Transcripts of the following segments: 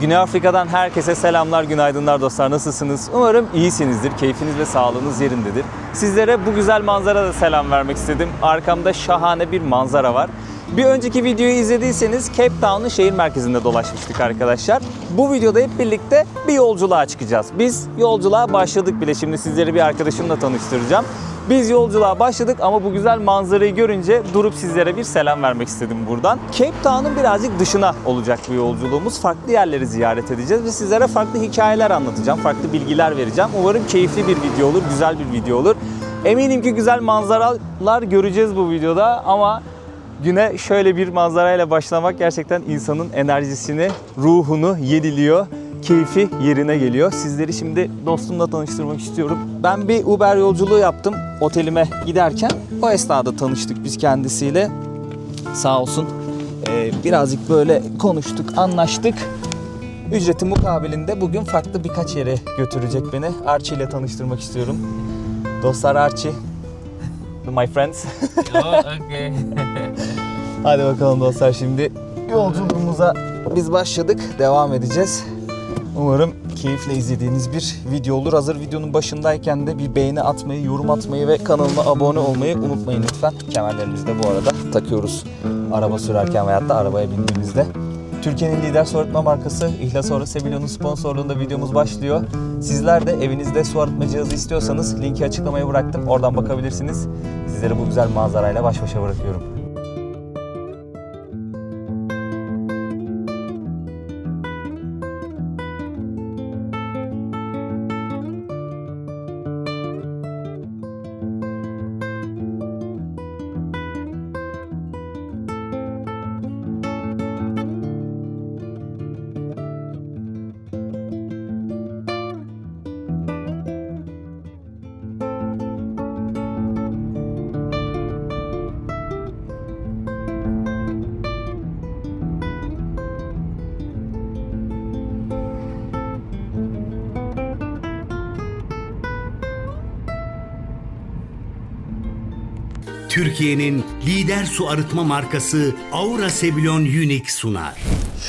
Güney Afrika'dan herkese selamlar, günaydınlar dostlar. Nasılsınız? Umarım iyisinizdir, keyfiniz ve sağlığınız yerindedir. Sizlere bu güzel manzarada selam vermek istedim. Arkamda şahane bir manzara var. Bir önceki videoyu izlediyseniz Cape Town'un şehir merkezinde dolaşmıştık arkadaşlar. Bu videoda hep birlikte bir yolculuğa çıkacağız. Biz yolculuğa başladık bile. Şimdi sizleri bir arkadaşımla tanıştıracağım. Biz yolculuğa başladık ama bu güzel manzarayı görünce durup sizlere bir selam vermek istedim buradan. Cape Town'un birazcık dışına olacak bu yolculuğumuz. Farklı yerleri ziyaret edeceğiz ve sizlere farklı hikayeler anlatacağım, farklı bilgiler vereceğim. Umarım keyifli bir video olur, güzel bir video olur. Eminim ki güzel manzaralar göreceğiz bu videoda ama güne şöyle bir manzarayla başlamak gerçekten insanın enerjisini, ruhunu yeniliyor. Keyfi yerine geliyor. Sizleri şimdi dostumla tanıştırmak istiyorum. Ben bir Uber yolculuğu yaptım otelime giderken. O esnada tanıştık biz kendisiyle. Sağ olsun. Birazcık böyle konuştuk, anlaştık. Ücreti mukabilinde bugün farklı birkaç yere götürecek beni. Archie ile tanıştırmak istiyorum. Dostlar, Archie. My friends. Oh, okay. Hadi bakalım dostlar, şimdi yolculuğumuza biz başladık. Devam edeceğiz. Umarım keyifle izlediğiniz bir video olur. Hazır videonun başındayken de bir beğeni atmayı, yorum atmayı ve kanalıma abone olmayı unutmayın lütfen. Kemerlerimizi de bu arada takıyoruz. Araba sürerken veyahut da arabaya bindiğimizde. Türkiye'nin lider su arıtma markası İhlas Orasebilio'nun sponsorluğunda videomuz başlıyor. Sizler de evinizde su arıtma cihazı istiyorsanız linki açıklamaya bıraktım. Oradan bakabilirsiniz. Sizleri bu güzel manzarayla baş başa bırakıyorum. Türkiye'nin lider su arıtma markası Orasebilon Unique sunar.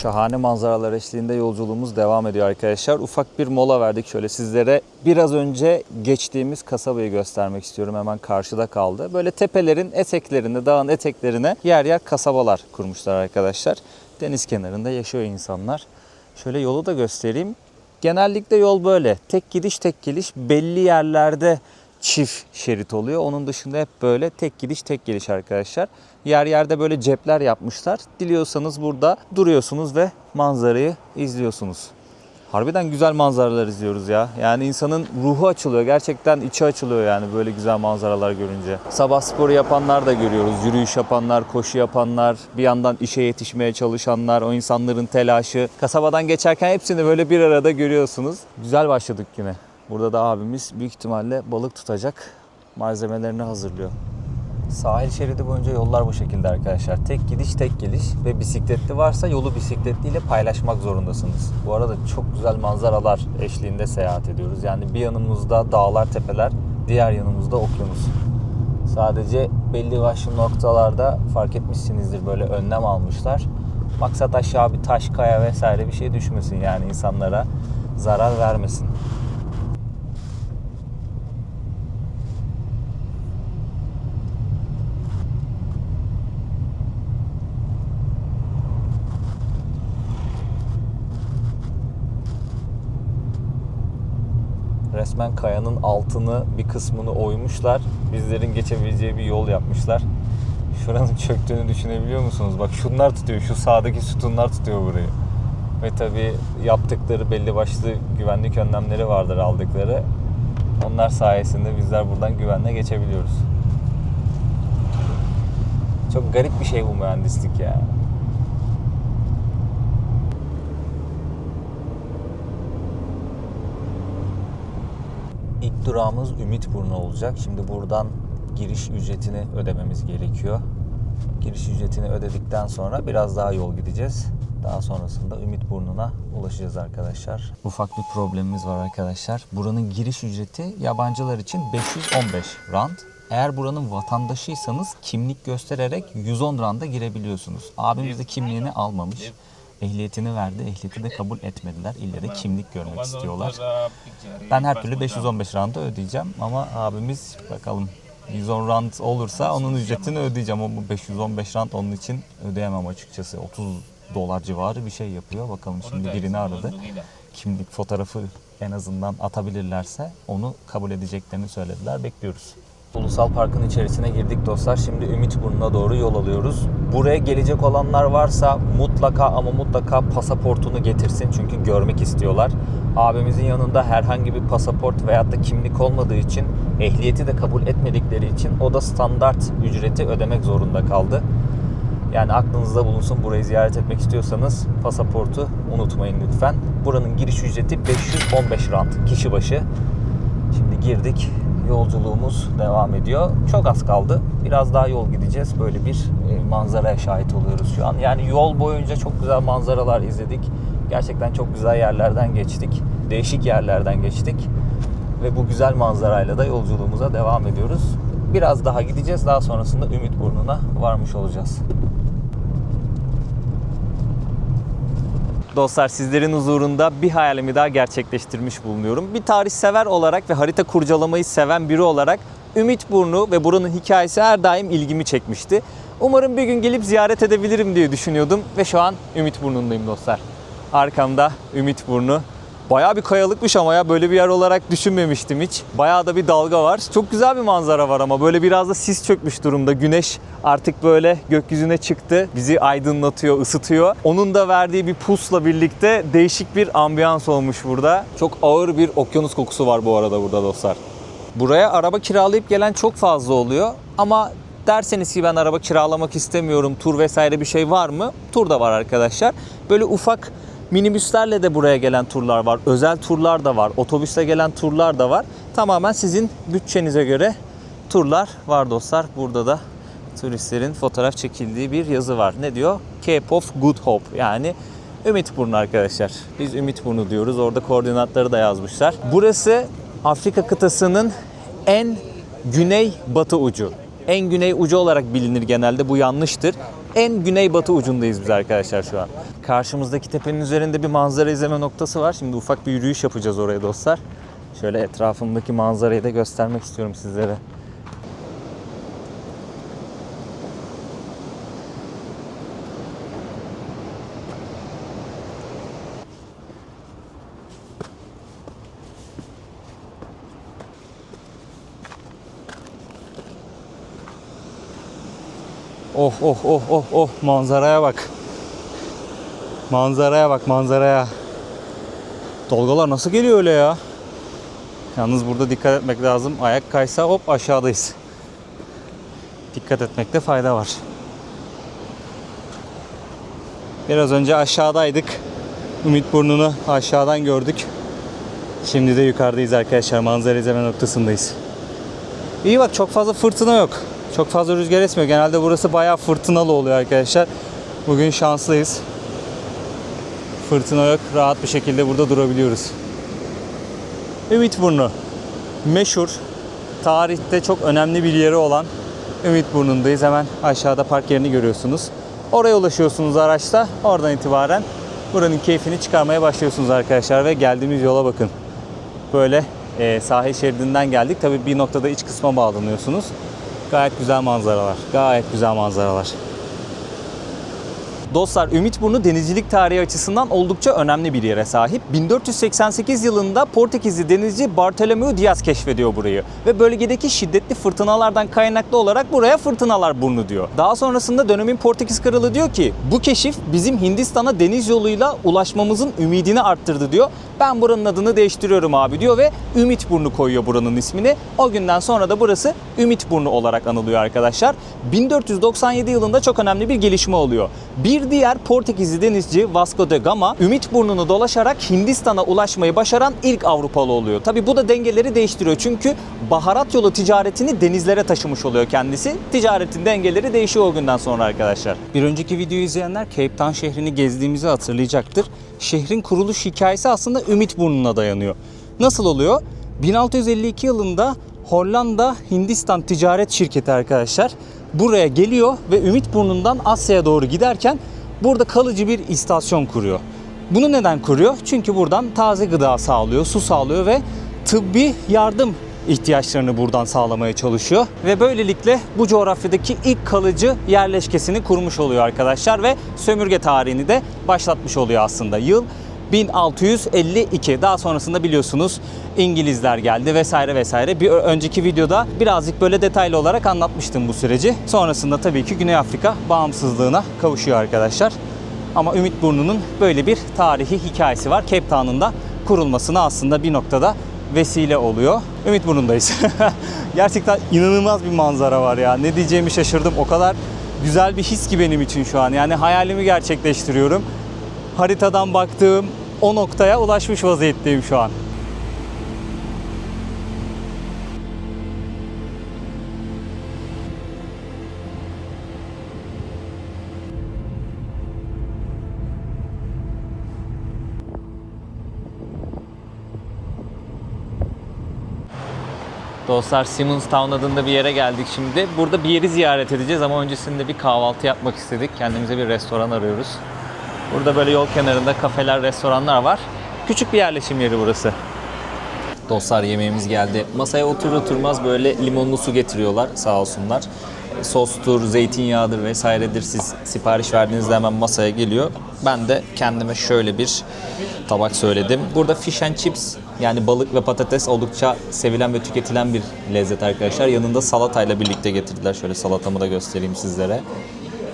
Şahane manzaralar eşliğinde yolculuğumuz devam ediyor arkadaşlar. Ufak bir mola verdik. Şöyle sizlere biraz önce geçtiğimiz kasabayı göstermek istiyorum. Hemen karşıda kaldı. Böyle tepelerin eteklerinde, dağın eteklerine yer yer kasabalar kurmuşlar arkadaşlar. Deniz kenarında yaşıyor insanlar. Şöyle yolu da göstereyim. Genellikle yol böyle. Tek gidiş tek geliş, belli yerlerde çift şerit oluyor. Onun dışında hep böyle tek gidiş tek geliş arkadaşlar. Yer yerde böyle cepler yapmışlar. Diliyorsanız burada duruyorsunuz ve manzarayı izliyorsunuz. Harbiden güzel manzaralar izliyoruz ya. Yani insanın ruhu açılıyor. Gerçekten içi açılıyor yani böyle güzel manzaralar görünce. Sabah sporu yapanlar da görüyoruz. Yürüyüş yapanlar, koşu yapanlar, bir yandan işe yetişmeye çalışanlar, o insanların telaşı. Kasabadan geçerken hepsini böyle bir arada görüyorsunuz. Güzel başladık yine. Burada da abimiz büyük ihtimalle balık tutacak malzemelerini hazırlıyor. Sahil şeridi boyunca yollar bu şekilde arkadaşlar. Tek gidiş tek geliş ve bisikletli varsa yolu bisikletliyle paylaşmak zorundasınız. Bu arada çok güzel manzaralar eşliğinde seyahat ediyoruz. Yani bir yanımızda dağlar, tepeler, diğer yanımızda okyanus. Sadece belli başlı noktalarda fark etmişsinizdir böyle önlem almışlar. Maksat aşağı bir taş, kaya vesaire bir şey düşmesin, yani insanlara zarar vermesin. Resmen kayanın altını bir kısmını oymuşlar. Bizlerin geçebileceği bir yol yapmışlar. Şuranın çöktüğünü düşünebiliyor musunuz? Bak şunlar tutuyor. Şu sağdaki sütunlar tutuyor burayı. Ve tabii yaptıkları belli başlı güvenlik önlemleri vardır aldıkları. Onlar sayesinde bizler buradan güvenle geçebiliyoruz. Çok garip bir şey bu mühendislik ya. İlk durağımız Ümitburnu olacak. Şimdi buradan giriş ücretini ödememiz gerekiyor. Giriş ücretini ödedikten sonra biraz daha yol gideceğiz. Daha sonrasında Ümitburnu'na ulaşacağız arkadaşlar. Ufak bir problemimiz var arkadaşlar. Buranın giriş ücreti yabancılar için 515 rand. Eğer buranın vatandaşıysanız kimlik göstererek 110 randa girebiliyorsunuz. Abimiz de kimliğini almamış. Ehliyetini verdi. Ehliyeti de kabul etmediler. İlle de kimlik görmek istiyorlar. Ben her türlü 515 randa ödeyeceğim ama abimiz bakalım 110 rand olursa onun ücretini ödeyeceğim. Ama bu 515 rand onun için ödeyemem açıkçası. 30 dolar civarı bir şey yapıyor. Bakalım şimdi birini aradı. Kimlik fotoğrafı en azından atabilirlerse onu kabul edeceklerini söylediler. Bekliyoruz. Ulusal Park'ın içerisine girdik dostlar. Şimdi Ümitburnu'na doğru yol alıyoruz. Buraya gelecek olanlar varsa mutlaka ama mutlaka pasaportunu getirsin. Çünkü görmek istiyorlar. Abimizin yanında herhangi bir pasaport veyahut da kimlik olmadığı için, ehliyeti de kabul etmedikleri için o da standart ücreti ödemek zorunda kaldı. Yani aklınızda bulunsun, burayı ziyaret etmek istiyorsanız pasaportu unutmayın lütfen. Buranın giriş ücreti 515 rand kişi başı. Şimdi girdik. Yolculuğumuz devam ediyor. Çok az kaldı. Biraz daha yol gideceğiz. Böyle bir manzaraya şahit oluyoruz şu an. Yani yol boyunca çok güzel manzaralar izledik. Gerçekten çok güzel yerlerden geçtik. Değişik yerlerden geçtik. Ve bu güzel manzarayla da yolculuğumuza devam ediyoruz. Biraz daha gideceğiz. Daha sonrasında Ümitburnu'na varmış olacağız. Dostlar, sizlerin huzurunda bir hayalimi daha gerçekleştirmiş bulunuyorum. Bir tarih sever olarak ve harita kurcalamayı seven biri olarak Ümitburnu ve buranın hikayesi her daim ilgimi çekmişti. Umarım bir gün gelip ziyaret edebilirim diye düşünüyordum ve şu an Ümitburnu'ndayım dostlar. Arkamda Ümitburnu. Bayağı bir kayalıkmış ama ya, böyle bir yer olarak düşünmemiştim hiç. Bayağı da bir dalga var. Çok güzel bir manzara var ama böyle biraz da sis çökmüş durumda. Güneş artık böyle gökyüzüne çıktı. Bizi aydınlatıyor, ısıtıyor. Onun da verdiği bir pusla birlikte değişik bir ambiyans olmuş burada. Çok ağır bir okyanus kokusu var bu arada burada dostlar. Buraya araba kiralayıp gelen çok fazla oluyor ama derseniz ki ben araba kiralamak istemiyorum, tur vesaire bir şey var mı? Tur da var arkadaşlar. Böyle ufak minibüslerle de buraya gelen turlar var. Özel turlar da var. Otobüsle gelen turlar da var. Tamamen sizin bütçenize göre turlar var dostlar. Burada da turistlerin fotoğraf çekildiği bir yazı var. Ne diyor? Cape of Good Hope. Yani Ümitburnu arkadaşlar. Biz Ümitburnu diyoruz. Orada koordinatları da yazmışlar. Burası Afrika kıtasının en güney-batı ucu. En güney ucu olarak bilinir genelde. Bu yanlıştır. En güneybatı ucundayız biz arkadaşlar şu an. Karşımızdaki tepenin üzerinde bir manzara izleme noktası var. Şimdi ufak bir yürüyüş yapacağız oraya dostlar. Şöyle etrafımdaki manzarayı da göstermek istiyorum sizlere. Oh oh oh oh oh, manzaraya bak. Manzaraya bak, manzaraya. Dalgalar nasıl geliyor öyle ya? Yalnız burada dikkat etmek lazım. Ayak kaysa hop aşağıdayız. Dikkat etmekte fayda var. Biraz önce aşağıdaydık. Ümitburnu'nu aşağıdan gördük. Şimdi de yukarıdayız arkadaşlar. Manzara izleme noktasındayız. İyi bak, çok fazla fırtına yok. Çok fazla rüzgar esmiyor. Genelde burası bayağı fırtınalı oluyor arkadaşlar. Bugün şanslıyız. Fırtına yok. Rahat bir şekilde burada durabiliyoruz. Ümitburnu. Meşhur, tarihte çok önemli bir yeri olan Ümitburnu'ndayız. Hemen aşağıda park yerini görüyorsunuz. Oraya ulaşıyorsunuz araçla. Oradan itibaren buranın keyfini çıkarmaya başlıyorsunuz arkadaşlar. Ve geldiğimiz yola bakın. Böyle sahil şeridinden geldik. Tabii bir noktada iç kısma bağlanıyorsunuz. Gayet güzel manzaralar. Gayet güzel manzaralar. Dostlar, Ümitburnu denizcilik tarihi açısından oldukça önemli bir yere sahip. 1488 yılında Portekizli denizci Bartolomeu Diaz keşfediyor burayı. Ve bölgedeki şiddetli fırtınalardan kaynaklı olarak buraya Fırtınalar Burnu diyor. Daha sonrasında dönemin Portekiz kralı diyor ki bu keşif bizim Hindistan'a deniz yoluyla ulaşmamızın ümidini arttırdı diyor. Ben buranın adını değiştiriyorum abi diyor ve Ümitburnu koyuyor buranın ismini. O günden sonra da burası Ümitburnu olarak anılıyor arkadaşlar. 1497 yılında çok önemli bir gelişme oluyor. Bir diğer Portekizli denizci Vasco da Gama Ümitburnu'nu dolaşarak Hindistan'a ulaşmayı başaran ilk Avrupalı oluyor. Tabi bu da dengeleri değiştiriyor. Çünkü baharat yolu ticaretini denizlere taşımış oluyor kendisi. Ticaretin dengeleri değişiyor o günden sonra arkadaşlar. Bir önceki videoyu izleyenler Cape Town şehrini gezdiğimizi hatırlayacaktır. Şehrin kuruluş hikayesi aslında Ümitburnu'na dayanıyor. Nasıl oluyor? 1652 yılında Hollanda Hindistan Ticaret Şirketi arkadaşlar buraya geliyor ve Ümitburnu'ndan Asya'ya doğru giderken burada kalıcı bir istasyon kuruyor. Bunu neden kuruyor? Çünkü buradan taze gıda sağlıyor, su sağlıyor ve tıbbi yardım ihtiyaçlarını buradan sağlamaya çalışıyor. Ve böylelikle bu coğrafyadaki ilk kalıcı yerleşkesini kurmuş oluyor arkadaşlar ve sömürge tarihini de başlatmış oluyor aslında. Yıl 1652. Daha sonrasında biliyorsunuz İngilizler geldi vesaire vesaire. Bir önceki videoda birazcık böyle detaylı olarak anlatmıştım bu süreci. Sonrasında tabii ki Güney Afrika bağımsızlığına kavuşuyor arkadaşlar. Ama Ümitburnu'nun böyle bir tarihi hikayesi var. Cape Town'un da kurulmasına aslında bir noktada vesile oluyor. Ümitburnu'ndayız. Gerçekten inanılmaz bir manzara var ya. Ne diyeceğimi şaşırdım. O kadar güzel bir his ki benim için şu an. Yani hayalimi gerçekleştiriyorum. Haritadan baktığım o noktaya ulaşmış vaziyetteyim şu an. Dostlar, Simonstown adında bir yere geldik şimdi. Burada bir yeri ziyaret edeceğiz ama öncesinde bir kahvaltı yapmak istedik. Kendimize bir restoran arıyoruz. Burada böyle yol kenarında kafeler, restoranlar var. Küçük bir yerleşim yeri burası. Dostlar, yemeğimiz geldi. Masaya oturur oturmaz böyle limonlu su getiriyorlar sağ olsunlar. Sostur, zeytinyağıdır vesairedir. Siz sipariş verdiğinizde hemen masaya geliyor. Ben de kendime şöyle bir tabak söyledim. Burada fish and chips, yani balık ve patates oldukça sevilen ve tüketilen bir lezzet arkadaşlar. Yanında salatayla birlikte getirdiler. Şöyle salatamı da göstereyim sizlere.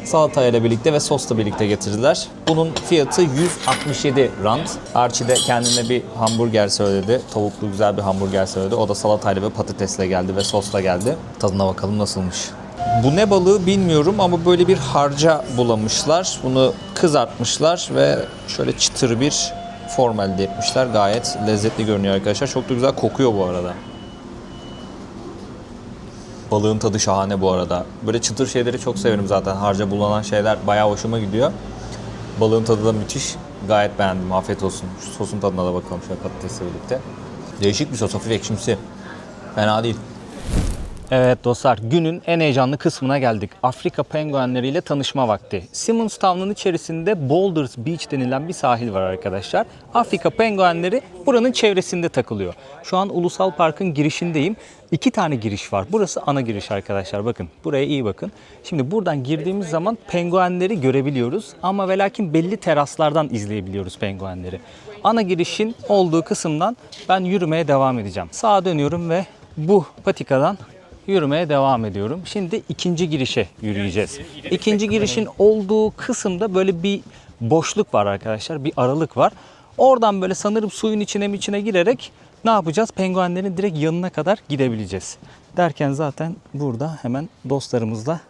Salatayla birlikte ve sosla birlikte getirdiler. Bunun fiyatı 167 rand. Archie de kendine bir hamburger söyledi. Tavuklu güzel bir hamburger söyledi. O da salatayla ve patatesle geldi ve sosla geldi. Tadına bakalım nasılmış. Bu ne balığı bilmiyorum ama böyle bir harca bulamışlar. Bunu kızartmışlar ve şöyle çıtır bir form elde etmişler. Gayet lezzetli görünüyor arkadaşlar. Çok da güzel kokuyor bu arada. Balığın tadı şahane bu arada. Böyle çıtır şeyleri çok severim zaten. Harca bulanan şeyler bayağı hoşuma gidiyor. Balığın tadı da müthiş. Gayet beğendim. Afiyet olsun. Şu sosun tadına da bakalım şöyle patatesle birlikte. Değişik bir sos. Hafif ekşimsi. Fena değil. Evet dostlar, günün en heyecanlı kısmına geldik. Afrika penguenleriyle tanışma vakti. Simonstown'un içerisinde Boulders Beach denilen bir sahil var arkadaşlar. Afrika penguenleri buranın çevresinde takılıyor. Şu an Ulusal Park'ın girişindeyim. 2 tane giriş var. Burası ana giriş arkadaşlar. Bakın, buraya iyi bakın. Şimdi buradan girdiğimiz zaman penguenleri görebiliyoruz. Ama ve lakin belli teraslardan izleyebiliyoruz penguenleri. Ana girişin olduğu kısımdan ben yürümeye devam edeceğim. Sağa dönüyorum ve bu patikadan yürümeye devam ediyorum. Şimdi ikinci girişe yürüyeceğiz. İkinci girişin olduğu kısımda böyle bir boşluk var arkadaşlar. Bir aralık var. Oradan böyle sanırım suyun içine girerek ne yapacağız? Penguenlerin direkt yanına kadar gidebileceğiz. Derken zaten burada hemen dostlarımızla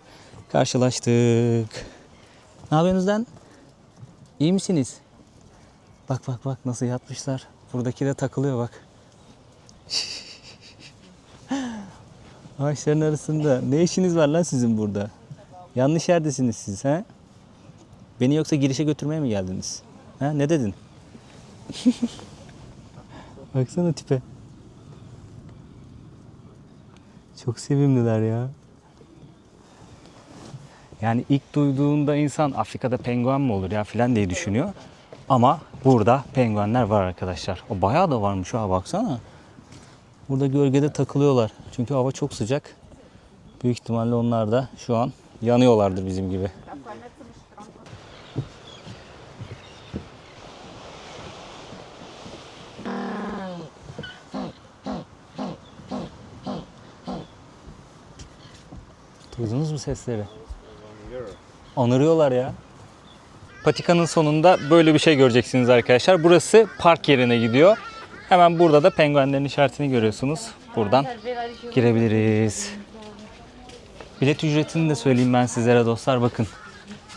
karşılaştık. Ne yapıyorsunuz lan? İyi misiniz? Bak bak bak nasıl yatmışlar. Buradaki de takılıyor bak. Ağaçların arasında. Ne işiniz var lan sizin burada? Yanlış yerdesiniz siz ha? Beni yoksa girişe götürmeye mi geldiniz? Ha, ne dedin? Baksana tipe. Çok sevimliler ya. Yani ilk duyduğunda insan Afrika'da penguen mi olur ya filan diye düşünüyor. Ama burada penguenler var arkadaşlar. O bayağı da varmış ha, baksana. Burada gölgede takılıyorlar. Çünkü hava çok sıcak. Büyük ihtimalle onlar da şu an yanıyorlardır bizim gibi. Duydunuz mu sesleri? Anırıyorlar ya. Patikanın sonunda böyle bir şey göreceksiniz arkadaşlar. Burası park yerine gidiyor. Hemen burada da penguenlerin işaretini görüyorsunuz. Buradan girebiliriz. Bilet ücretini de söyleyeyim ben sizlere dostlar. Bakın,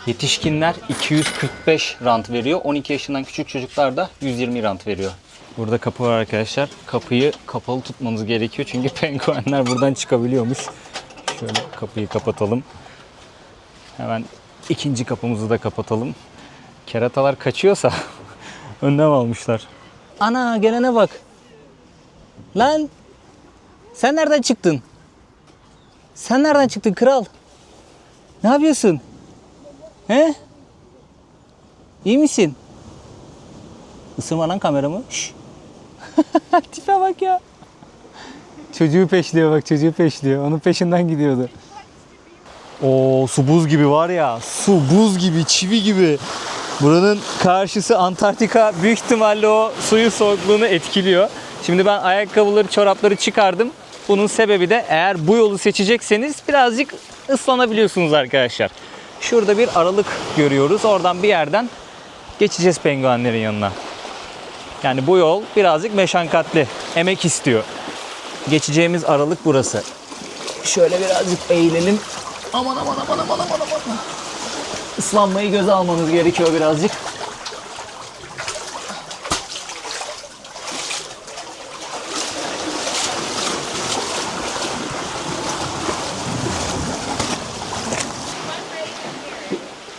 yetişkinler 245 rand veriyor. 12 yaşından küçük çocuklar da 120 rand veriyor. Burada kapı var arkadaşlar. Kapıyı kapalı tutmanız gerekiyor. Çünkü penguenler buradan çıkabiliyormuş. Şöyle kapıyı kapatalım. Hemen ikinci kapımızı da kapatalım. Keratalar kaçıyorsa önlem almışlar. Ana, gelene bak. Lan sen nereden çıktın? Sen nereden çıktın kral? Ne yapıyorsun? He? İyi misin? Isırma lan kameramı. Şşş. Tipe bak ya. Çocuğu peşliyor bak, çocuğu peşliyor. Onun peşinden gidiyordu. Oo, su buz gibi var ya. Su buz gibi, çivi gibi. Buranın karşısı Antarktika. Büyük ihtimalle o suyun soğukluğunu etkiliyor. Şimdi ben ayakkabıları, çorapları çıkardım. Bunun sebebi de eğer bu yolu seçecekseniz birazcık ıslanabiliyorsunuz arkadaşlar. Şurada bir aralık görüyoruz. Oradan bir yerden geçeceğiz penguenlerin yanına. Yani bu yol birazcık meşakkatli, emek istiyor. Geçeceğimiz aralık burası. Şöyle birazcık eğilelim. Aman aman aman aman aman aman. Islanmayı göze almanız gerekiyor birazcık.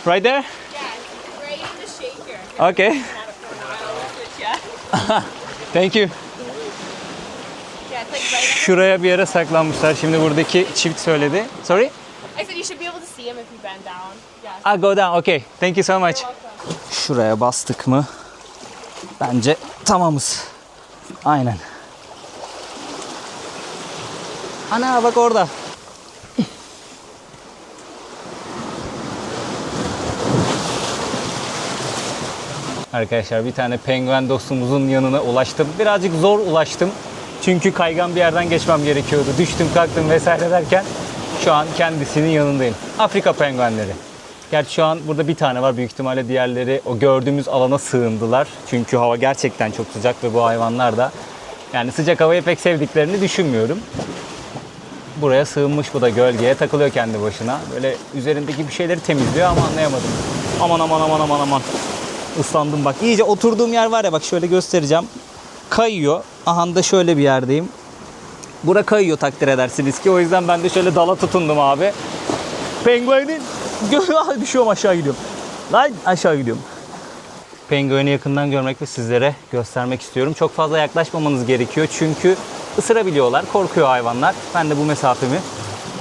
Right there? Yeah, right in the shaker. Okay. I don't switch yet. Thank you. Yeah, it's like right Şuraya bir yere saklanmışlar. Şimdi buradaki çift söyledi. Sorry? I said you should be able to see him if you bend down. Yeah. I'll go down. Okay. Thank you so much. Şuraya bastık mı? Bence tamamız. Aynen. Ana bak orada. Arkadaşlar bir tane penguen dostumuzun yanına ulaştım. Birazcık zor ulaştım. Çünkü kaygan bir yerden geçmem gerekiyordu. Düştüm kalktım vesaire derken şu an kendisinin yanındayım. Afrika penguenleri. Gerçi şu an burada bir tane var. Büyük ihtimalle diğerleri o gördüğümüz alana sığındılar. Çünkü hava gerçekten çok sıcak ve bu hayvanlar da yani sıcak havayı pek sevdiklerini düşünmüyorum. Buraya sığınmış, bu da gölgeye takılıyor kendi başına. Böyle üzerindeki bir şeyleri temizliyor ama anlayamadım. Aman aman aman aman aman. Islandım bak. İyice oturduğum yer var ya, bak şöyle göstereceğim. Kayıyor. Aha da şöyle bir yerdeyim. Bura kayıyor takdir edersiniz ki. O yüzden ben de şöyle dala tutundum abi. Penguenin düşüyorum, aşağı gidiyorum. Lan aşağı gidiyorum. Pengueni yakından görmek ve sizlere göstermek istiyorum. Çok fazla yaklaşmamanız gerekiyor. Çünkü ısırabiliyorlar. Korkuyor hayvanlar. Ben de bu mesafemi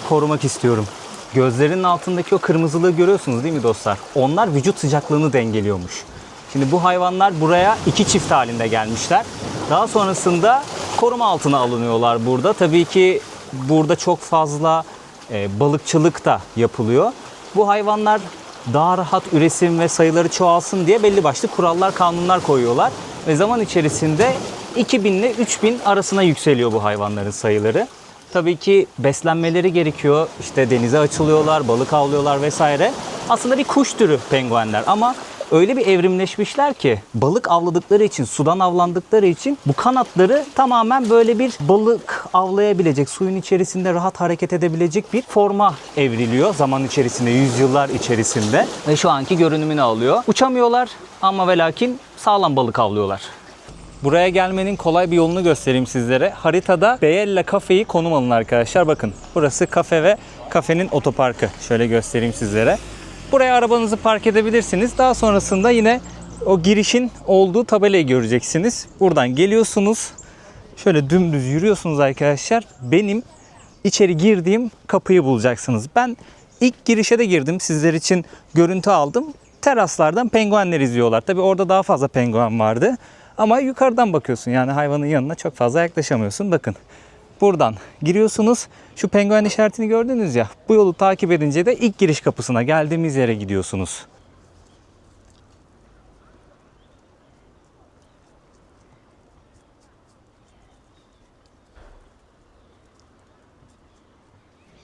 korumak istiyorum. Gözlerinin altındaki o kırmızılığı görüyorsunuz değil mi dostlar? Onlar vücut sıcaklığını dengeliyormuş. Şimdi bu hayvanlar buraya iki çift halinde gelmişler. Daha sonrasında koruma altına alınıyorlar burada. Tabii ki burada çok fazla balıkçılık da yapılıyor. Bu hayvanlar daha rahat üresin ve sayıları çoğalsın diye belli başlı kurallar, kanunlar koyuyorlar. Ve zaman içerisinde 2000 ile 3000 arasına yükseliyor bu hayvanların sayıları. Tabii ki beslenmeleri gerekiyor. İşte denize açılıyorlar, balık avlıyorlar vesaire. Aslında bir kuş türü penguenler ama öyle bir evrimleşmişler ki balık avladıkları için, sudan avlandıkları için bu kanatları tamamen böyle bir balık avlayabilecek, suyun içerisinde rahat hareket edebilecek bir forma evriliyor zaman içerisinde, yüzyıllar içerisinde ve şu anki görünümünü alıyor. Uçamıyorlar ama ve lakin sağlam balık avlıyorlar. Buraya gelmenin kolay bir yolunu göstereyim sizlere. Haritada Beyella Kafe'yi konum alın arkadaşlar. Bakın burası kafe ve kafenin otoparkı. Şöyle göstereyim sizlere. Buraya arabanızı park edebilirsiniz. Daha sonrasında yine o girişin olduğu tabelayı göreceksiniz. Buradan geliyorsunuz. Şöyle dümdüz yürüyorsunuz arkadaşlar. Benim içeri girdiğim kapıyı bulacaksınız. Ben ilk girişe de girdim. Sizler için görüntü aldım. Teraslardan penguenler izliyorlar. Tabii orada daha fazla penguen vardı. Ama yukarıdan bakıyorsun, yani hayvanın yanına çok fazla yaklaşamıyorsun. Bakın buradan giriyorsunuz. Şu penguen işaretini gördünüz ya. Bu yolu takip edince de ilk giriş kapısına, geldiğimiz yere gidiyorsunuz.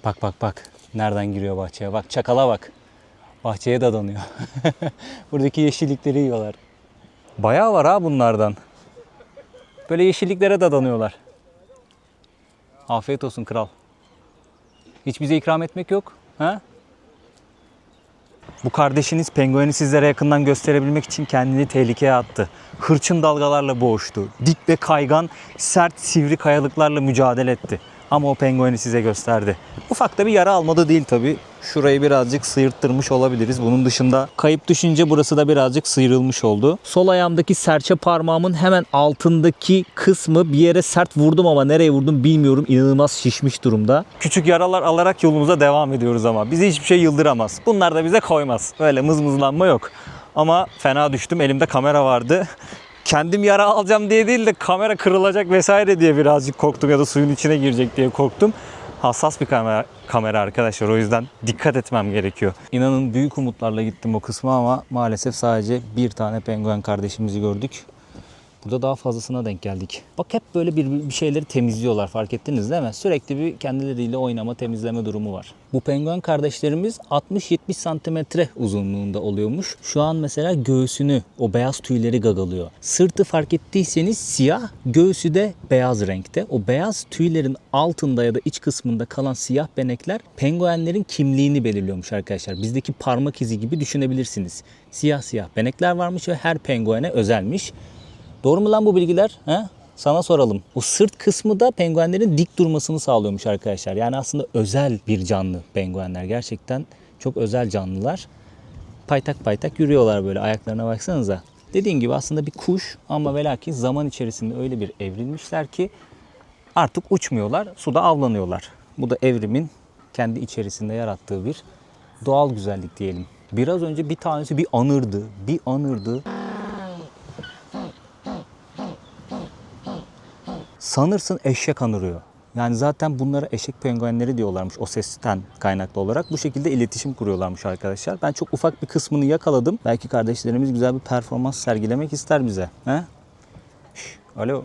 Bak bak bak. Nereden giriyor bahçeye? Bak çakala bak. Bahçeye dadanıyor. Buradaki yeşillikleri yiyorlar. Bayağı var ha bunlardan. Böyle yeşilliklere dadanıyorlar. Afiyet olsun kral. Hiç bize ikram etmek yok. Ha? Bu kardeşiniz pengueni sizlere yakından gösterebilmek için kendini tehlikeye attı. Hırçın dalgalarla boğuştu. Dik ve kaygan, sert, sivri kayalıklarla mücadele etti. Ama o pengueni size gösterdi. Ufak da bir yara almadı değil tabii. Şurayı birazcık sıyırttırmış olabiliriz. Bunun dışında kayıp düşünce burası da birazcık sıyrılmış oldu. Sol ayağımdaki serçe parmağımın hemen altındaki kısmı bir yere sert vurdum ama nereye vurdum bilmiyorum. İnanılmaz şişmiş durumda. Küçük yaralar alarak yolumuza devam ediyoruz ama bizi hiçbir şey yıldıramaz. Bunlar da bize koymaz. Öyle mızmızlanma yok. Ama fena düştüm. Elimde kamera vardı. Kendim yara alacağım diye değil de kamera kırılacak vesaire diye birazcık korktum ya da suyun içine girecek diye korktum. Hassas bir kamera arkadaşlar, o yüzden dikkat etmem gerekiyor. İnanın büyük umutlarla gittim o kısma ama maalesef sadece bir tane penguen kardeşimizi gördük. Burada daha fazlasına denk geldik. Bak hep böyle bir şeyleri temizliyorlar, fark ettiniz değil mi? Sürekli bir kendileriyle oynama, temizleme durumu var. Bu penguen kardeşlerimiz 60-70 santimetre uzunluğunda oluyormuş. Şu an mesela göğsünü, o beyaz tüyleri gagalıyor. Sırtı fark ettiyseniz siyah, göğsü de beyaz renkte. O beyaz tüylerin altında ya da iç kısmında kalan siyah benekler penguenlerin kimliğini belirliyormuş arkadaşlar. Bizdeki parmak izi gibi düşünebilirsiniz. Siyah siyah benekler varmış ve her penguene özelmiş. Doğru mu lan bu bilgiler? He? Sana soralım. O sırt kısmı da penguenlerin dik durmasını sağlıyormuş arkadaşlar. Yani aslında özel bir canlı penguenler. Gerçekten çok özel canlılar. Paytak paytak yürüyorlar böyle, ayaklarına baksanıza. Dediğim gibi aslında bir kuş ama velakin zaman içerisinde öyle bir evrilmişler ki artık uçmuyorlar, suda avlanıyorlar. Bu da evrimin kendi içerisinde yarattığı bir doğal güzellik diyelim. Biraz önce bir tanesi bir anırdı. Sanırsın eşek anırıyor. Yani zaten bunlara eşek penguenleri diyorlarmış o sesten kaynaklı olarak. Bu şekilde iletişim kuruyorlarmış arkadaşlar. Ben çok ufak bir kısmını yakaladım. Belki kardeşlerimiz güzel bir performans sergilemek ister bize. He? Şş, alo.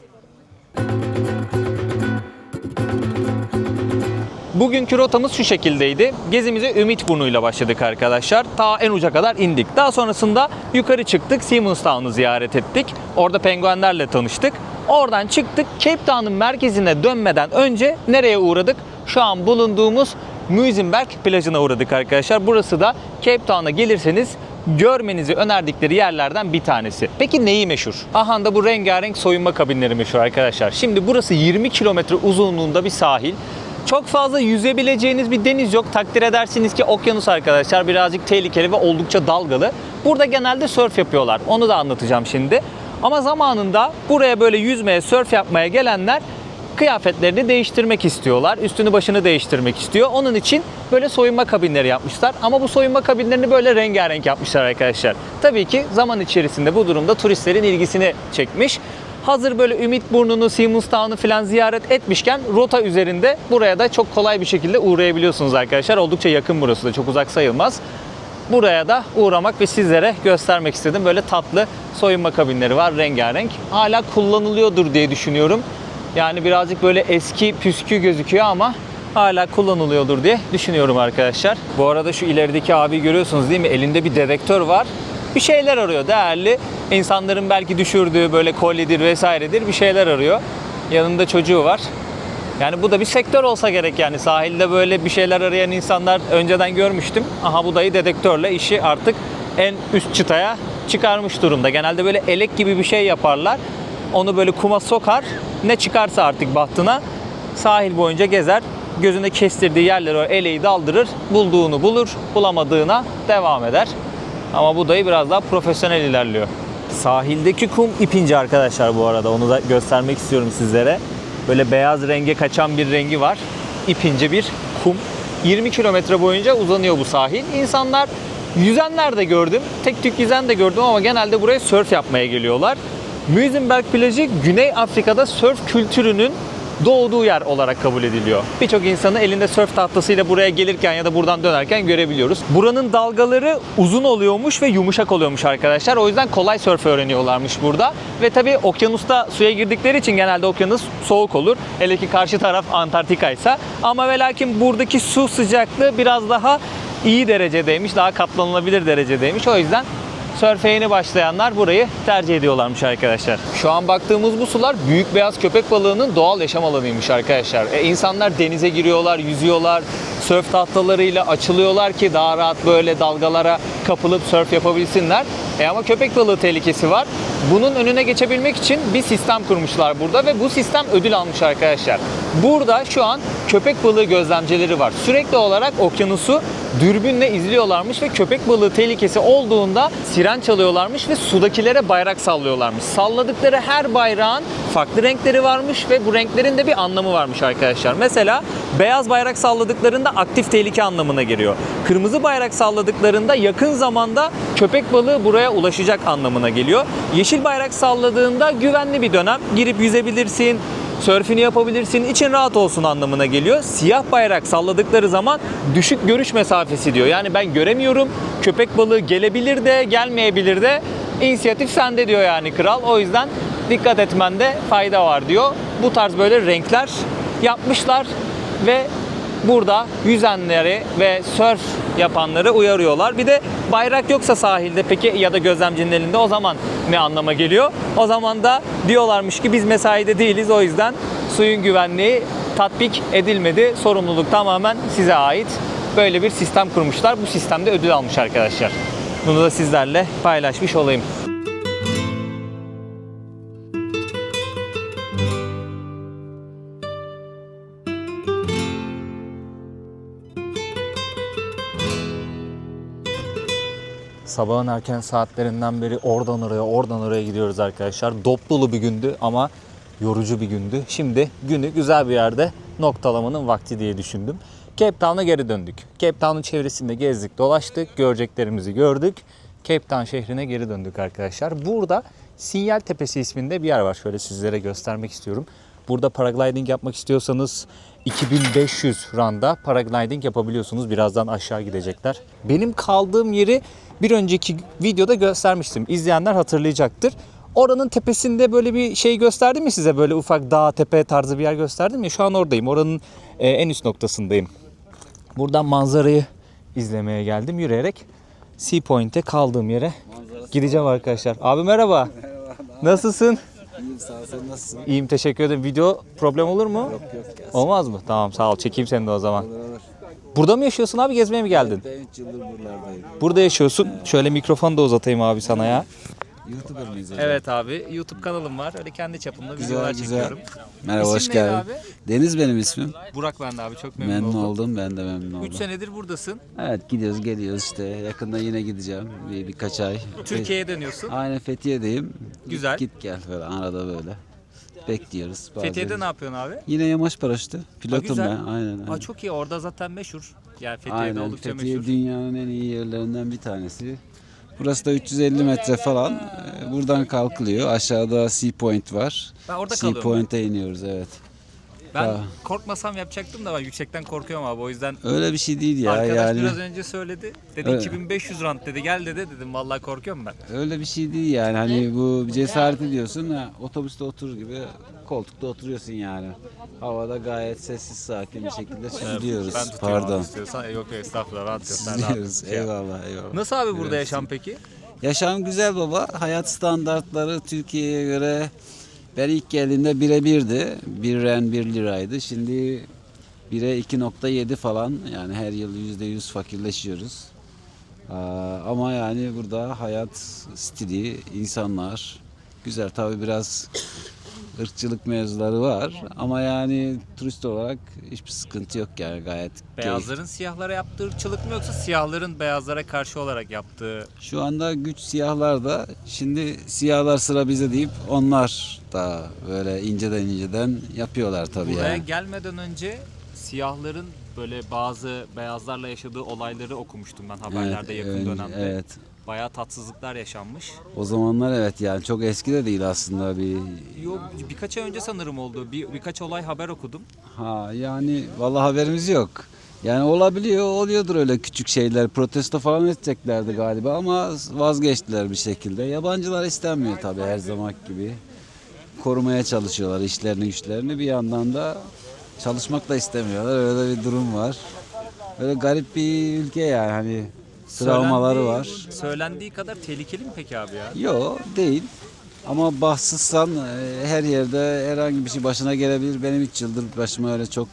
Bugünkü rotamız şu şekildeydi. Gezimize Ümitburnu'yla başladık arkadaşlar. Ta en uca kadar indik. Daha sonrasında yukarı çıktık. Simonstown'u ziyaret ettik. Orada penguenlerle tanıştık. Oradan çıktık. Cape Town'un merkezine dönmeden önce nereye uğradık? Şu an bulunduğumuz Muizenberg plajına uğradık arkadaşlar. Burası da Cape Town'a gelirseniz görmenizi önerdikleri yerlerden bir tanesi. Peki neyi meşhur? Aha da bu rengarenk soyunma kabinleri meşhur arkadaşlar. Şimdi burası 20 kilometre uzunluğunda bir sahil. Çok fazla yüzebileceğiniz bir deniz yok. Takdir edersiniz ki okyanus arkadaşlar birazcık tehlikeli ve oldukça dalgalı. Burada genelde sörf yapıyorlar. Onu da anlatacağım şimdi. Ama zamanında buraya böyle yüzmeye, sörf yapmaya gelenler kıyafetlerini değiştirmek istiyorlar. Üstünü başını değiştirmek istiyor. Onun için böyle soyunma kabinleri yapmışlar. Ama bu soyunma kabinlerini böyle rengarenk yapmışlar arkadaşlar. Tabii ki zaman içerisinde bu durumda turistlerin ilgisini çekmiş. Hazır böyle Ümitburnu'nu, Simonstown'u falan ziyaret etmişken rota üzerinde buraya da çok kolay bir şekilde uğrayabiliyorsunuz arkadaşlar. Oldukça yakın burası da, çok uzak sayılmaz. Buraya da uğramak ve sizlere göstermek istedim. Böyle tatlı soyunma kabinleri var, rengarenk. Hala kullanılıyordur diye düşünüyorum. Yani birazcık böyle eski püskü gözüküyor ama hala kullanılıyordur diye düşünüyorum arkadaşlar. Bu arada şu ilerideki abi görüyorsunuz değil mi? Elinde bir dedektör var. Bir şeyler arıyor, değerli. İnsanların belki düşürdüğü böyle kolyedir vesairedir, bir şeyler arıyor. Yanında çocuğu var. Yani bu da bir sektör olsa gerek yani. Sahilde böyle bir şeyler arayan insanlar önceden görmüştüm. Aha bu dayı dedektörle işi artık en üst çıtaya çıkarmış durumda. Genelde böyle elek gibi bir şey yaparlar. Onu böyle kuma sokar. Ne çıkarsa artık bahtına sahil boyunca gezer. Gözüne kestirdiği yerlere o eleği daldırır. Bulduğunu bulur, bulamadığına devam eder. Ama bu dayı biraz daha profesyonel ilerliyor. Sahildeki kum ipince arkadaşlar bu arada. Onu da göstermek istiyorum sizlere. Böyle beyaz renge kaçan bir rengi var. İpince bir kum. 20 kilometre boyunca uzanıyor bu sahil. İnsanlar yüzenler de gördüm. Tek tük yüzen de gördüm ama genelde buraya sörf yapmaya geliyorlar. Muizenberg plajı Güney Afrika'da sörf kültürünün doğduğu yer olarak kabul ediliyor. Birçok insanı elinde sörf tahtasıyla buraya gelirken ya da buradan dönerken görebiliyoruz. Buranın dalgaları uzun oluyormuş ve yumuşak oluyormuş arkadaşlar. O yüzden kolay sörf öğreniyorlarmış burada. Ve tabii okyanusta suya girdikleri için genelde okyanus soğuk olur. Hele ki karşı taraf Antarktika ise. Ama ve lakin buradaki su sıcaklığı biraz daha iyi derecedeymiş. Daha katlanılabilir derecedeymiş. O yüzden sörfe yeni başlayanlar burayı tercih ediyorlarmış arkadaşlar. Şu an baktığımız bu sular büyük beyaz köpek balığının doğal yaşam alanıymış arkadaşlar. İnsanlar denize giriyorlar, yüzüyorlar, sörf tahtalarıyla açılıyorlar ki daha rahat böyle dalgalara kapılıp sörf yapabilsinler. Ama köpek balığı tehlikesi var. Bunun önüne geçebilmek için bir sistem kurmuşlar burada ve bu sistem ödül almış arkadaşlar. Burada şu an köpek balığı gözlemcileri var. Sürekli olarak okyanusu dürbünle izliyorlarmış ve köpek balığı tehlikesi olduğunda siren çalıyorlarmış ve sudakilere bayrak sallıyorlarmış. Salladıkları her bayrağın farklı renkleri varmış ve bu renklerin de bir anlamı varmış arkadaşlar. Mesela beyaz bayrak salladıklarında aktif tehlike anlamına geliyor. Kırmızı bayrak salladıklarında yakın zamanda köpek balığı buraya ulaşacak anlamına geliyor. Yeşil bayrak salladığında güvenli bir dönem, girip yüzebilirsin, sörfünü yapabilirsin, için rahat olsun anlamına geliyor. Siyah bayrak salladıkları zaman düşük görüş mesafesi diyor. Yani ben göremiyorum, köpek balığı gelebilir de gelmeyebilir de, inisiyatif sende diyor yani kral. O yüzden dikkat etmende fayda var diyor. Bu tarz böyle renkler yapmışlar ve burada yüzenleri ve sörf yapanları uyarıyorlar. Bir de bayrak yoksa sahilde peki ya da gözlemcinin elinde, o zaman ne anlama geliyor? O zaman da diyorlarmış ki biz mesaide değiliz, o yüzden suyun güvenliği tatbik edilmedi. Sorumluluk tamamen size ait. Böyle bir sistem kurmuşlar. Bu sistemde ödül almış arkadaşlar. Bunu da sizlerle paylaşmış olayım. Sabahın erken saatlerinden beri oradan oraya gidiyoruz arkadaşlar. Dop dolu bir gündü ama yorucu bir gündü. Şimdi günü güzel bir yerde noktalamanın vakti diye düşündüm. Cape Town'a geri döndük. Cape Town'un çevresinde gezdik, dolaştık, göreceklerimizi gördük. Cape Town şehrine geri döndük arkadaşlar. Burada Sinyal Tepesi isminde bir yer var. Şöyle sizlere göstermek istiyorum. Burada paragliding yapmak istiyorsanız 2500 randa paragliding yapabiliyorsunuz. Birazdan aşağı gidecekler. Benim kaldığım yeri bir önceki videoda göstermiştim. İzleyenler hatırlayacaktır. Oranın tepesinde böyle bir şey gösterdim mi size? Böyle ufak dağ, tepe tarzı bir yer gösterdim ya. Şu an oradayım. Oranın en üst noktasındayım. Buradan manzarayı izlemeye geldim yürüyerek. Sea Point'e kaldığım yere gideceğim arkadaşlar. Abi merhaba. Merhaba. Nasılsın? İyiyim sağ ol, sen nasılsın? İyiyim, teşekkür ederim. Video problem olur mu? Yok gelsin. Olmaz mı? Tamam, sağ ol. Çekeyim seni de o zaman. Olur olur. Burada mı yaşıyorsun abi? Gezmeye mi geldin? Ben 3 yıldır buralardayım. Burada yaşıyorsun. Şöyle mikrofonu da uzatayım abi sana ya. YouTuber mıyız hocam? Evet abi. YouTube kanalım var. Öyle kendi çapımda videolar Güzel güzel. çekiyorum. Merhaba, hoş İsim neydi geldin. abi? Deniz benim ismim. Burak ben de abi. Çok Memnun oldum, ben de memnun 3 oldum. senedir buradasın. Evet, gidiyoruz geliyoruz işte. Yakında yine gideceğim. Birkaç ay. Türkiye'ye dönüyorsun. Aynen, Fethiye'deyim. Güzel. Git gel böyle arada böyle. Bekliyoruz. bazen. Fethiye'de ne yapıyorsun abi? Yine yamaç paraşütü. Pilotum güzel. ben. Aynen. Aa, çok iyi. Orada zaten meşhur. Yani Fethiye'de Aynen. oldukça Fethiye meşhur. dünyanın en iyi yerlerinden bir tanesi. Burası da 350 metre falan. Buradan kalkılıyor. Aşağıda Sea Point var. Ben orada Sea kalıyorum. Point'e iniyoruz, evet. Ben Ha. korkmasam yapacaktım da ben yüksekten korkuyorum abi. O yüzden Öyle bir şey değil ya, arkadaş yani. biraz önce söyledi. Dedi Evet. 2500 rand dedi. Gel dedi. Dedim vallahi korkuyorum ben. Öyle bir şey değil yani. Hani bu bir cesaret ediyorsun. Otobüste oturur gibi koltukta oturuyorsun yani. Havada gayet sessiz, sakin bir şekilde süzülüyoruz. Ben tutuyorum Pardon. abi istiyorsan. Yok yok, estağfurullah, rahat yok. Sen rahat Süzülüyoruz. şey yap. Eyvallah eyvallah. Nasıl abi burada Biraz. yaşam peki? Yaşam güzel baba. Hayat standartları Türkiye'ye göre, ben ilk geldiğimde 1'e 1'di. 1 ren 1 liraydı. Şimdi 1'e 2,7 falan. Yani her yıl %100 fakirleşiyoruz. Ama yani burada hayat stili, insanlar güzel. Tabii biraz ırkçılık mevzuları var. Ama yani turist olarak hiçbir sıkıntı yok yani, gayet keyifli. Beyazların siyahlara yaptığı ırkçılık mı, yoksa siyahların beyazlara karşı olarak yaptığı? Şu anda güç siyahlarda. Şimdi siyahlar sıra bize deyip onlar da böyle inceden yapıyorlar tabii Buraya yani. gelmeden önce siyahların böyle bazı beyazlarla yaşadığı olayları okumuştum ben haberlerde yakın önce- dönemde. Evet. Bayağı tatsızlıklar yaşanmış. O zamanlar evet, yani çok eski de değil aslında bir. Yok, birkaç ay önce sanırım oldu. Birkaç olay haber okudum. Yani vallahi haberimiz yok. Yani olabiliyor, oluyordur öyle küçük şeyler. Protesto falan edeceklerdi galiba ama vazgeçtiler bir şekilde. Yabancılar istenmiyor tabii, her zaman gibi. Korumaya çalışıyorlar işlerini güçlerini. Bir yandan da çalışmak da istemiyorlar. Öyle bir durum var. Böyle garip bir ülke yani, hani travmaları var. Söylendiği kadar tehlikeli mi peki abi ya? Yok değil. Ama bahtsızsan her yerde herhangi bir şey başına gelebilir. Benim 3 yıldır başıma öyle çok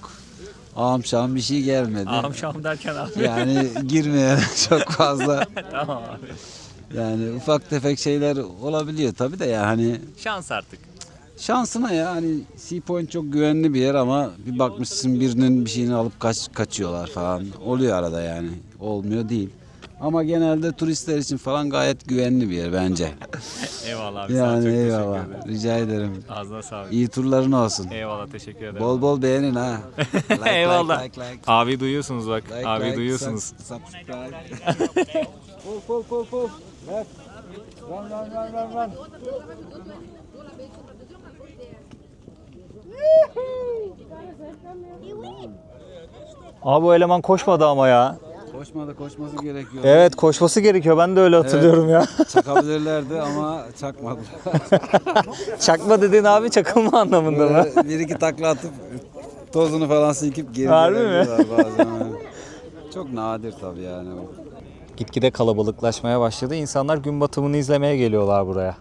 ağam şahım bir şey gelmedi. Ağam şahım derken abi. Yani girmeyen çok fazla. Tamam abi. Yani ufak tefek şeyler olabiliyor tabii de, yani hani Şans artık. Şansına ya, hani Sea Point çok güvenli bir yer ama bir bakmışsın birinin bir şeyini alıp kaçıyorlar falan. Oluyor arada yani. Olmuyor değil. Ama genelde turistler için falan gayet güvenli bir yer bence. Eyvallah abi. Yani eyvallah. Rica ederim. Ağzına sağlık. İyi turların olsun. Eyvallah, teşekkür ederim. Bol bol beğenin ha. Like, Eyvallah. like. Abi duyuyorsunuz bak. Like, abi like, duyuyorsunuz. Subscribe. Pull. Left. Run. Abi bu eleman koşmadı ama ya. Koşması gerekiyor. Evet, koşması gerekiyor. Ben de öyle hatırlıyorum ya. Çakabilirlerdi ama çakmadılar. Çakma dediğin abi çakılma anlamında mı? Bir iki takla atıp tozunu falan silkip geri Harbi mi? gelebiliyorlar bazen. Çok nadir tabii yani o. Gitgide kalabalıklaşmaya başladı. İnsanlar gün batımını izlemeye geliyorlar buraya.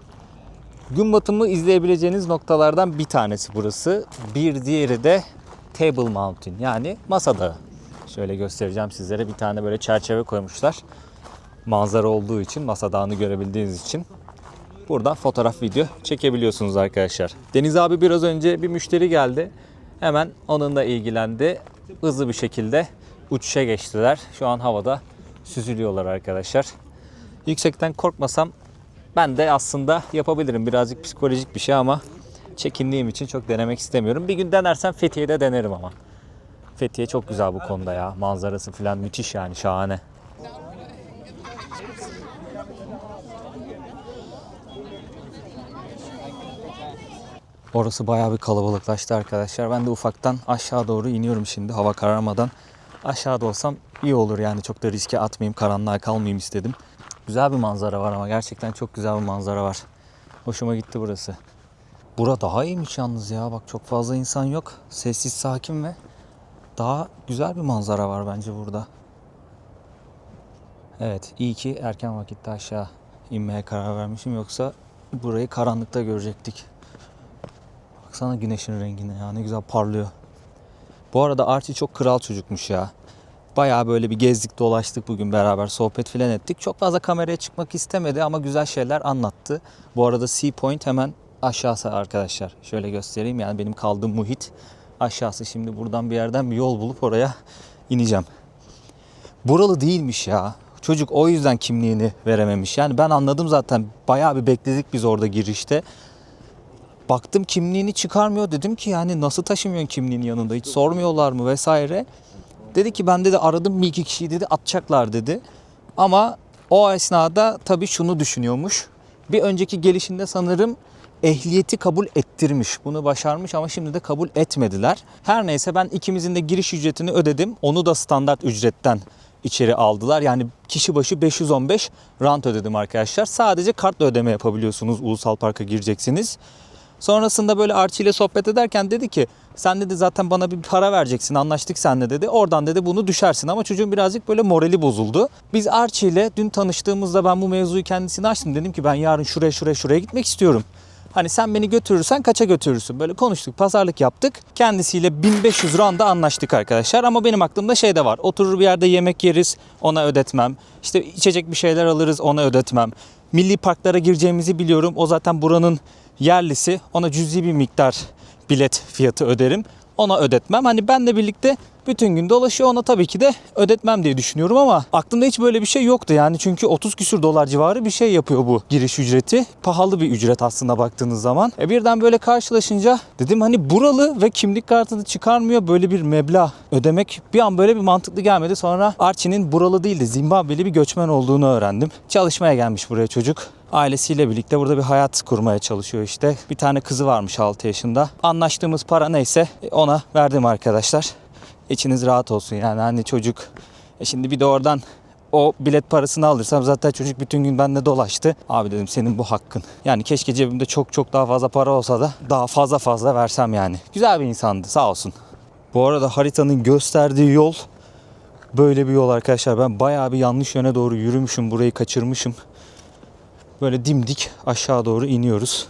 Gün batımı izleyebileceğiniz noktalardan bir tanesi burası. Bir diğeri de Table Mountain, yani Masa Dağı. Şöyle göstereceğim sizlere. Bir tane böyle çerçeve koymuşlar. Manzara olduğu için, Masa Dağı'nı görebildiğiniz için. Buradan fotoğraf, video çekebiliyorsunuz arkadaşlar. Deniz abi biraz önce bir müşteri geldi. Hemen onunla ilgilendi. Hızlı bir şekilde uçuşa geçtiler. Şu an havada süzülüyorlar arkadaşlar. Yüksekten korkmasam ben de aslında yapabilirim. Birazcık psikolojik bir şey ama çekindiğim için çok denemek istemiyorum. Bir gün denersem Fethiye'de denerim ama. Fethiye çok güzel bu konuda ya. Manzarası falan müthiş yani, şahane. Orası bayağı bir kalabalıklaştı arkadaşlar. Ben de ufaktan aşağı doğru iniyorum şimdi, hava kararmadan. Aşağıda olsam iyi olur yani, çok da riske atmayayım, karanlığa kalmayayım istedim. Güzel bir manzara var ama gerçekten çok güzel bir manzara var. Hoşuma gitti burası. Bura daha iyiymiş yalnız ya. Bak, çok fazla insan yok. Sessiz, sakin ve daha güzel bir manzara var bence burada. Evet, iyi ki erken vakitte aşağı inmeye karar vermişim. Yoksa burayı karanlıkta görecektik. Baksana güneşin rengine ya, ne güzel parlıyor. Bu arada Archie çok kral çocukmuş ya. Bayağı böyle bir gezdik dolaştık bugün, beraber sohbet filan ettik. Çok fazla kameraya çıkmak istemedi ama güzel şeyler anlattı. Bu arada Sea Point hemen aşağısı arkadaşlar. Şöyle göstereyim, yani benim kaldığım muhit aşağısı. Şimdi buradan bir yerden bir yol bulup oraya ineceğim. Buralı değilmiş ya. Çocuk o yüzden kimliğini verememiş. Yani ben anladım zaten. Bayağı bir bekledik biz orada girişte. Baktım kimliğini çıkarmıyor. Dedim ki yani nasıl taşımıyorsun kimliğini yanında? Hiç sormuyorlar mı vesaire. Dedi ki ben de aradım bir iki kişiyi, dedi atacaklar dedi. Ama o esnada tabii şunu düşünüyormuş. Bir önceki gelişinde sanırım ehliyeti kabul ettirmiş. Bunu başarmış ama şimdi de kabul etmediler. Her neyse, ben ikimizin de giriş ücretini ödedim. Onu da standart ücretten içeri aldılar. Yani kişi başı 515 rand ödedim arkadaşlar. Sadece kartla ödeme yapabiliyorsunuz. Ulusal Park'a gireceksiniz. Sonrasında böyle Archie ile sohbet ederken dedi ki sen dedi zaten bana bir para vereceksin, anlaştık seninle dedi. Oradan dedi bunu düşersin, ama çocuğun birazcık böyle morali bozuldu. Biz Archie ile dün tanıştığımızda ben bu mevzuyu kendisine açtım. Dedim ki ben yarın şuraya gitmek istiyorum. Hani sen beni götürürsen kaça götürürsün? Böyle konuştuk, pazarlık yaptık. Kendisiyle 1500 randa anlaştık arkadaşlar. Ama benim aklımda şey de var. Oturur bir yerde yemek yeriz, ona ödetmem. İşte içecek bir şeyler alırız, ona ödetmem. Milli parklara gireceğimizi biliyorum. O zaten buranın yerlisi. Ona cüzi bir miktar bilet fiyatı öderim. Ona ödetmem. Hani benle birlikte bütün gün dolaşıyor, ona tabii ki de ödetmem diye düşünüyorum ama aklımda hiç böyle bir şey yoktu yani. Çünkü 30 küsür dolar civarı bir şey yapıyor bu giriş ücreti. Pahalı bir ücret aslında baktığınız zaman. Birden böyle karşılaşınca dedim hani buralı ve kimlik kartını çıkarmıyor, böyle bir meblağ ödemek bir an böyle bir mantıklı gelmedi. Sonra Archie'nin buralı değil de Zimbabweli bir göçmen olduğunu öğrendim. Çalışmaya gelmiş buraya çocuk. Ailesiyle birlikte burada bir hayat kurmaya çalışıyor işte. Bir tane kızı varmış 6 yaşında. Anlaştığımız para neyse ona verdim arkadaşlar. İçiniz rahat olsun yani, hani çocuk şimdi bir de oradan o bilet parasını alırsam zaten çocuk bütün gün benimle dolaştı. Abi dedim senin bu hakkın. Yani keşke cebimde çok daha fazla para olsa da daha fazla versem yani. Güzel bir insandı, sağ olsun. Bu arada haritanın gösterdiği yol böyle bir yol arkadaşlar. Ben bayağı bir yanlış yöne doğru yürümüşüm, burayı kaçırmışım. Böyle dimdik aşağı doğru iniyoruz.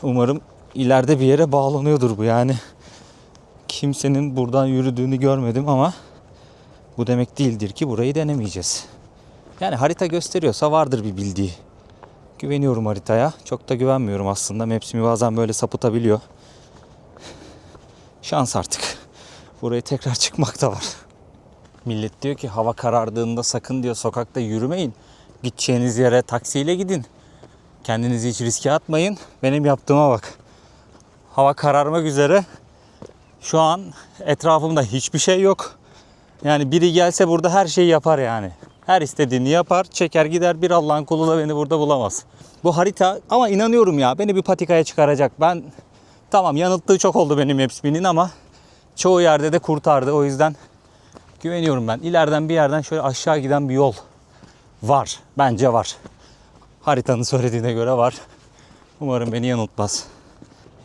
Umarım ileride bir yere bağlanıyordur bu yani. Kimsenin buradan yürüdüğünü görmedim ama bu demek değildir ki burayı denemeyeceğiz. Yani harita gösteriyorsa vardır bir bildiği. Güveniyorum haritaya. Çok da güvenmiyorum aslında. Maps'imi bazen böyle sapıtabiliyor. Şans artık. Buraya tekrar çıkmak da var. Millet diyor ki hava karardığında sakın diyor sokakta yürümeyin. Gideceğiniz yere taksiyle gidin. Kendinizi hiç riske atmayın. Benim yaptığıma bak. Hava kararmak üzere. Şu an etrafımda hiçbir şey yok. Yani biri gelse burada her şeyi yapar yani. Her istediğini yapar, çeker gider, bir Allah'ın kulu da beni burada bulamaz. Bu harita ama inanıyorum ya beni bir patikaya çıkaracak. Ben tamam yanılttığı çok oldu benim Maps.me'nin ama çoğu yerde de kurtardı. O yüzden güveniyorum ben. İleriden bir yerden şöyle aşağı giden bir yol var. Bence var. Haritanın söylediğine göre var. Umarım beni yanıltmaz.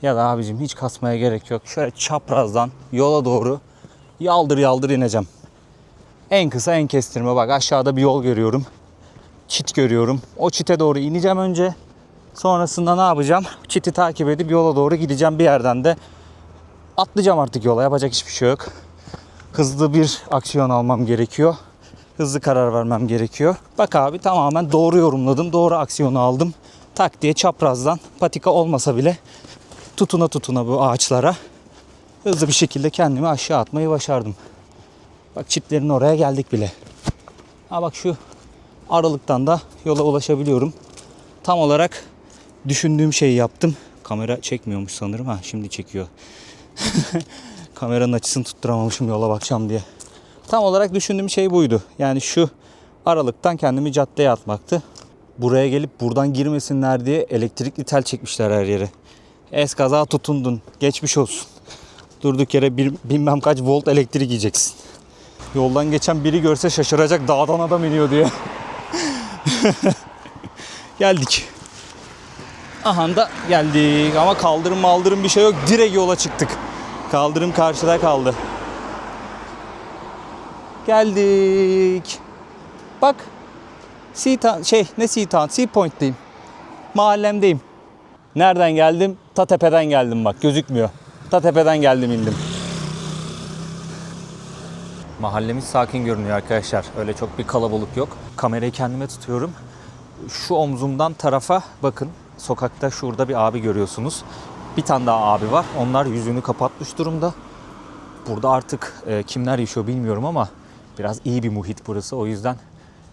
Ya da abicim hiç kasmaya gerek yok. Şöyle çaprazdan yola doğru yaldır yaldır ineceğim. En kısa en kestirme bak aşağıda bir yol görüyorum. Çit görüyorum. O çite doğru ineceğim önce. Sonrasında ne yapacağım? Çiti takip edip yola doğru gideceğim bir yerden de. Atlayacağım artık yola. Yapacak hiçbir şey yok. Hızlı bir aksiyon almam gerekiyor. Hızlı karar vermem gerekiyor. Bak abi tamamen doğru yorumladım. Doğru aksiyonu aldım. Tak diye çaprazdan patika olmasa bile tutuna tutuna bu ağaçlara hızlı bir şekilde kendimi aşağı atmayı başardım. Bak çitlerin oraya geldik bile. Ha bak şu aralıktan da yola ulaşabiliyorum. Tam olarak düşündüğüm şeyi yaptım. Kamera çekmiyormuş sanırım. Ha şimdi çekiyor. Kameranın açısını tutturamamışım yola bakacağım diye. Tam olarak düşündüğüm şey buydu. Yani şu aralıktan kendimi caddeye atmaktı. Buraya gelip buradan girmesinler diye elektrikli tel çekmişler her yere. Eskaza tutundun. Geçmiş olsun. Durduk yere bilmem kaç volt elektrik yiyeceksin. Yoldan geçen biri görse şaşıracak dağdan adam iniyor diye. Geldik. Aha da geldik ama kaldırım bir şey yok. Direkt yola çıktık. Kaldırım karşıda kaldı. Geldik. Bak. Sea Point'teyim. Mahallemdeyim. Nereden geldim? Ta tepeden geldim bak. Gözükmüyor. Ta tepeden geldim indim. Mahallemiz sakin görünüyor arkadaşlar. Öyle çok bir kalabalık yok. Kamerayı kendime tutuyorum. Şu omzumdan tarafa bakın. Sokakta şurada bir abi görüyorsunuz. Bir tane daha abi var. Onlar yüzünü kapatmış durumda. Burada artık kimler yaşıyor bilmiyorum ama biraz iyi bir muhit burası. O yüzden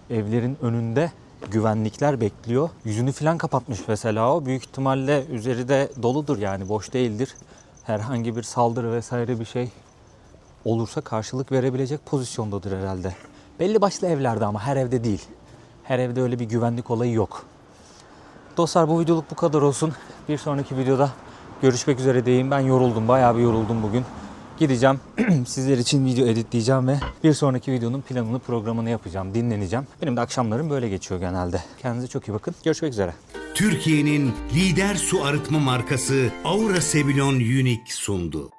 evlerin önünde güvenlikler bekliyor. Yüzünü falan kapatmış mesela o. Büyük ihtimalle üzeri de doludur yani boş değildir. Herhangi bir saldırı vesaire bir şey olursa karşılık verebilecek pozisyondadır herhalde. Belli başlı evlerde ama her evde değil. Her evde öyle bir güvenlik olayı yok. Dostlar bu videoluk bu kadar olsun. Bir sonraki videoda görüşmek üzere diyeyim. Ben yoruldum. Bayağı bir yoruldum bugün. Gideceğim. Sizler için video editleyeceğim ve bir sonraki videonun planını, programını yapacağım. Dinleneceğim. Benim de akşamlarım böyle geçiyor genelde. Kendinize çok iyi bakın. Görüşmek üzere. Türkiye'nin lider su arıtma markası Aura Sebilon Unique sundu.